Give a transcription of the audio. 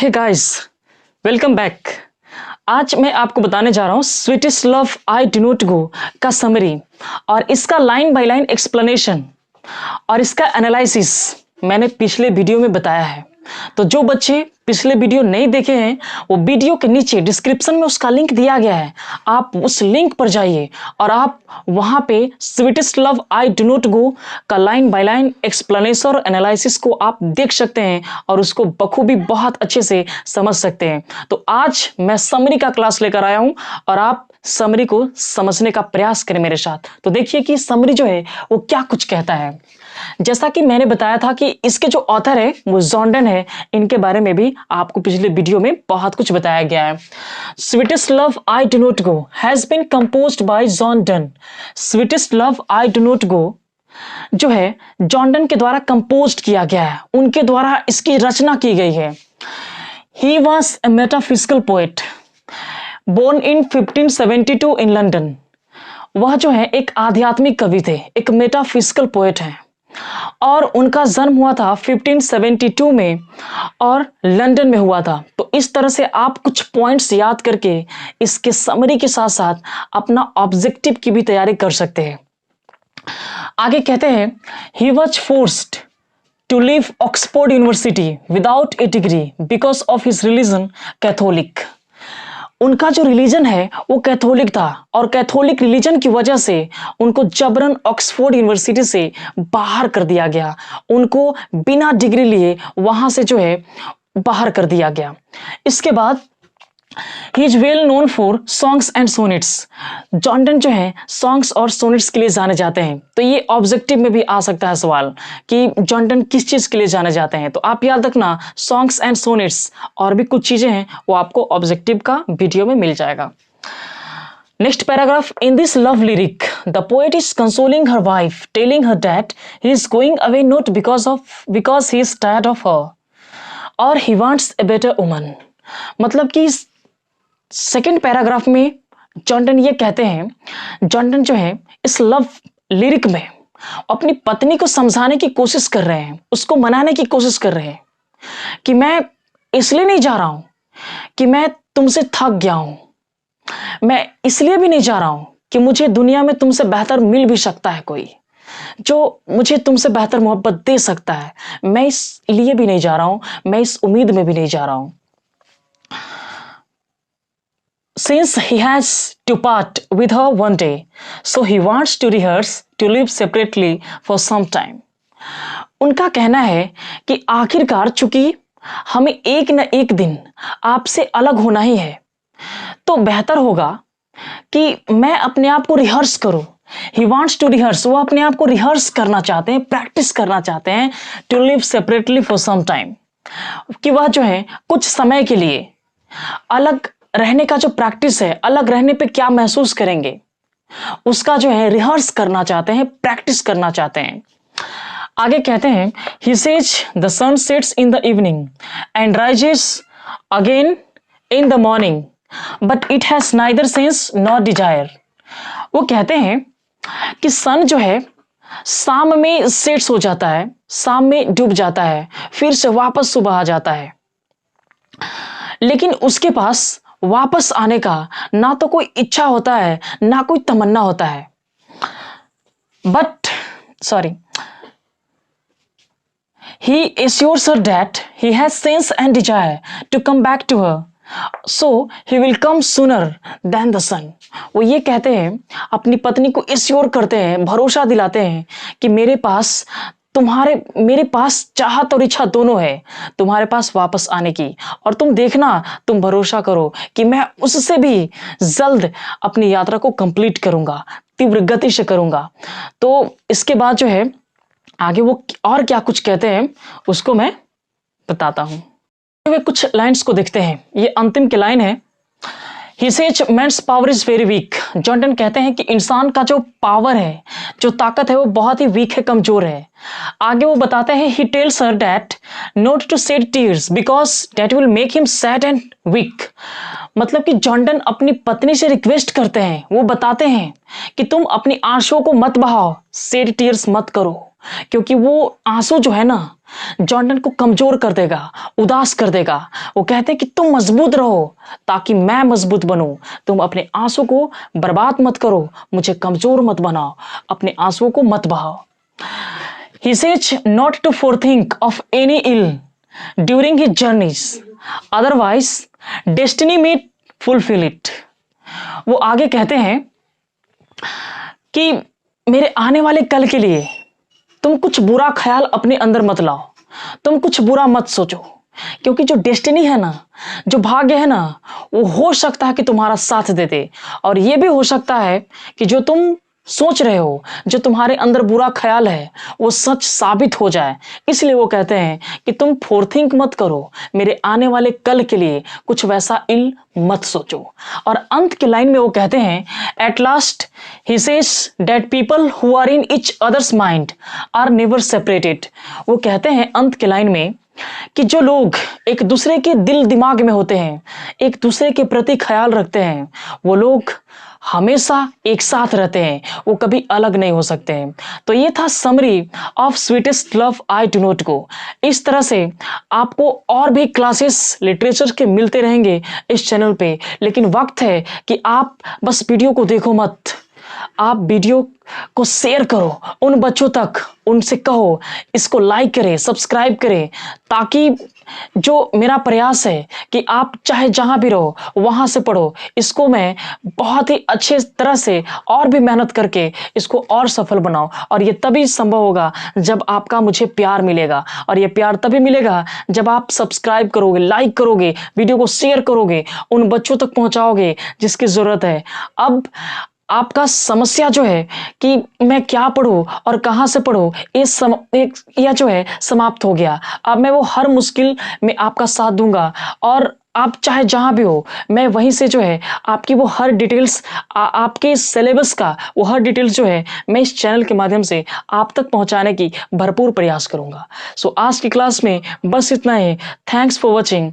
Hey guys, welcome back. आज मैं आपको बताने जा रहा हूँ sweetest love I do not गो का समरी और इसका लाइन बाय लाइन एक्सप्लेनेशन और इसका एनालिसिस मैंने पिछले वीडियो में बताया है। तो जो बच्चे पिछले वीडियो नहीं देखे हैं वो वीडियो के नीचे डिस्क्रिप्शन में उसका लिंक दिया गया है, आप उस लिंक पर जाइए और आप वहां पे sweetest love I do not गो का लाइन बाय लाइन एक्सप्लेनेशन और एनालिसिस को आप देख सकते हैं और उसको बखूबी बहुत अच्छे से समझ सकते हैं। तो आज मैं समरी का क्लास लेकर आया हूं और आप समरी को समझने का प्रयास करें मेरे साथ। तो देखिए कि समरी जो है वो क्या कुछ कहता है। जैसा कि मैंने बताया था कि इसके जो ऑथर है वो जॉर्डन है, इनके बारे में भी आपको पिछले वीडियो में बहुत कुछ बताया गया है। Sweetest love I do not go has been composed by Jordan. Sweetest love I do not go जो है जॉर्डन के द्वारा कंपोज्ड किया गया है, उनके द्वारा इसकी रचना की गई है। He was a metaphysical poet born in 1572 in London. वह जो है एक आध्यात्मिक कवि थे, एक मेटाफिजिकल पोएट हैं और उनका जन्म हुआ था 1572 में और लंदन में हुआ था। तो इस तरह से आप कुछ पॉइंट्स याद करके इसके समरी के साथ साथ अपना ऑब्जेक्टिव की भी तैयारी कर सकते हैं। आगे कहते हैं he was forced to leave Oxford University without a degree because of his religion Catholic. उनका जो रिलीजन है वो कैथोलिक था और कैथोलिक रिलीजन की वजह से उनको जबरन ऑक्सफोर्ड यूनिवर्सिटी से बाहर कर दिया गया, उनको बिना डिग्री लिए वहां से जो है बाहर कर दिया गया। इसके बाद he is well known for songs and sonnets. Jordan जो है सॉन्ग्स और सोनेट्स के लिए जाने जाते हैं। तो ये ऑब्जेक्टिव में भी आ सकता है सवाल कि जॉर्डन किस चीज के लिए जाने जाते हैं। तो आप याद रखना सॉन्ग्स एंड सोनेट्स और भी कुछ चीजें हैं वो आपको ऑब्जेक्टिव का वीडियो में मिल जाएगा। Next paragraph, in this love lyric the poet is consoling her wife telling her that he is going away not because he is tired of her और he wants a better woman. मतलब कि second paragraph में Jordan ये कहते हैं, Jordan जो है इस लव लिरिक में अपनी पत्नी को समझाने की कोशिश कर रहे हैं, उसको मनाने की कोशिश कर रहे हैं कि मैं इसलिए नहीं जा रहा हूं कि मैं तुमसे थक गया हूं, मैं इसलिए भी नहीं जा रहा हूं कि मुझे दुनिया में तुमसे बेहतर मिल भी सकता है कोई जो मुझे तुमसे बेहतर मोहब्बत दे सकता है। मैं इसलिए भी नहीं जा रहा हूं, मैं इस उम्मीद में भी नहीं जा रहा हूं। Since he has to part with her one day, so he wants to rehearse to live separately for some time. उनका कहना है कि आखिरकार चूंकि हमें एक न एक दिन आपसे अलग होना ही है तो बेहतर होगा कि मैं अपने आप को रिहर्स करूं। He wants to rehearse, वो अपने आप को रिहर्स करना चाहते हैं, प्रैक्टिस करना चाहते हैं to live separately for some time, कि वह जो है कुछ समय के लिए अलग रहने का जो प्रैक्टिस है, अलग रहने पे क्या महसूस करेंगे उसका जो है रिहर्स करना चाहते हैं, प्रैक्टिस करना चाहते हैं। आगे कहते हैं he says the sun sets in the evening and rises again in the morning but it has neither sense nor desire. वो कहते हैं कि सन जो है शाम में सेट्स हो जाता है, शाम में डूब जाता है, फिर से वापस सुबह आ जाता है, लेकिन उसके पास वापस आने का ना तो कोई इच्छा होता है ना कोई तमन्ना होता है। He assures her that he has sense and desire to come back to her, so he will come sooner than the sun. वो ये कहते हैं, अपनी पत्नी को एश्योर करते हैं, भरोसा दिलाते हैं कि मेरे पास चाहत और इच्छा दोनों है तुम्हारे पास वापस आने की, और तुम देखना, तुम भरोसा करो कि मैं उससे भी जल्द अपनी यात्रा को कंप्लीट करूंगा, तीव्र गति से करूंगा। तो इसके बाद जो है आगे वो और क्या कुछ कहते हैं उसको मैं बताता हूं। वे कुछ लाइन्स को देखते हैं, ये अंतिम की लाइन है। He says man's power is very weak. Jordan कहते हैं कि इंसान का जो पावर है, जो ताकत है वो बहुत ही वीक है, कमजोर है। आगे वो बताते हैं he tells her that not to shed tears because that will make him sad and weak. मतलब कि जॉर्डन अपनी पत्नी से रिक्वेस्ट करते हैं, वो बताते हैं कि तुम अपनी आंसुओं को मत बहाओ, shed tears मत करो, क्योंकि वो आंसू जो है ना जॉर्डन को कमजोर कर देगा, उदास कर देगा। वो कहते हैं कि तुम मजबूत रहो ताकि मैं मजबूत बनूं। तुम अपने आंसू को बर्बाद मत करो, मुझे कमजोर मत बनाओ, अपने आंसुओं को मत बहाओ। He says not to forethink of any ill during his journeys, otherwise destiny may fulfill it. वो आगे कहते हैं कि मेरे आने वाले कल के लिए तुम कुछ बुरा ख्याल अपने अंदर मत लाओ, तुम कुछ बुरा मत सोचो, क्योंकि जो डेस्टिनी है ना, जो भाग्य है ना, वो हो सकता है कि तुम्हारा साथ दे दे, और ये भी हो सकता है कि जो तुम सोच रहे हो, जो तुम्हारे अंदर बुरा ख्याल है, वो सच साबित हो जाए। इसलिए वो कहते हैं कि तुम फोरथिंक मत करो, मेरे आने वाले कल के लिए कुछ वैसा इल मत सोचो। और अंत के लाइन में वो कहते हैं, at last he says that people who are in each others mind are never separated. वो कहते हैं अंत के लाइन में कि जो लोग एक दूसरे के दिल दिमाग में होते हैं, एक दूसरे के प्रति ख्याल रखते हैं, वो लोग हमेशा एक साथ रहते हैं, वो कभी अलग नहीं हो सकते हैं। तो ये था summary of sweetest love I do not गो। इस तरह से आपको और भी क्लासेस लिटरेचर के मिलते रहेंगे इस चैनल पे, लेकिन वक्त है कि आप बस वीडियो को देखो मत, आप वीडियो को शेयर करो उन बच्चों तक, उनसे कहो इसको लाइक करें, सब्सक्राइब करें, ताकि जो मेरा प्रयास है कि आप चाहे जहां भी रहो वहां से पढ़ो, इसको मैं बहुत ही अच्छे तरह से और भी मेहनत करके इसको और सफल बनाऊं। और ये तभी संभव होगा जब आपका मुझे प्यार मिलेगा, और ये प्यार तभी मिलेगा जब आप सब्सक्राइब करोगे, लाइक करोगे, वीडियो को शेयर करोगे, उन बच्चों तक पहुंचाओगे जिसकी जरूरत है। अब आपका समस्या जो है कि मैं क्या पढूं और कहां से पढूं, यह जो है समाप्त हो गया। अब मैं वो हर मुश्किल में आपका साथ दूंगा, और आप चाहे जहां भी हो, मैं वहीं से जो है आपकी वो हर डिटेल्स, आपके सिलेबस का वो हर डिटेल्स जो है मैं इस चैनल के माध्यम से आप तक पहुंचाने की भरपूर प्रयास करूंगा। सो आज की क्लास में बस इतना ही। Thanks for watching.